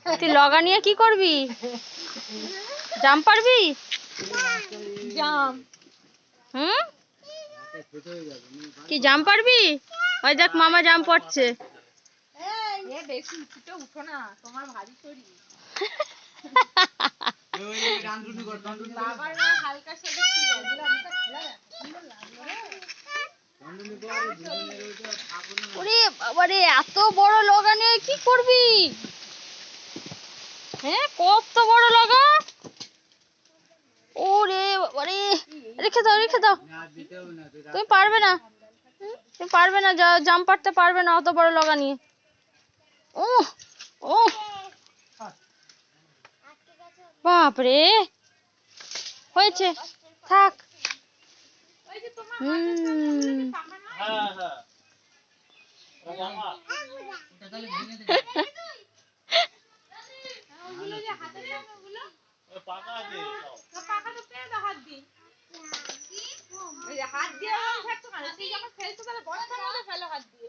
তুই লগা নিয়ে কি করবি? জাম পারবি? জাম হুম, কি জাম পারবি? ওই দেখ মামা জাম পড়ছে। বেশি উঠে উঠো না, তোমার ভারী শরীর। হালকা ওরে বাবারে, এত বড় লগা নিয়ে কি করবি? হ্যাঁ, কত বড় লগা! ওরে বাবারে, রেখে দাও রেখে দাও, তুমি পারবে না, তুমি পারবে না, জাম পারতে পারবে না অত বড় লগা নিয়ে। ও ও বাপরে, হয়েছে, থাক। হাত দিয়ে ফেলছো তাহলে বড় ফেলো হাত দিয়ে।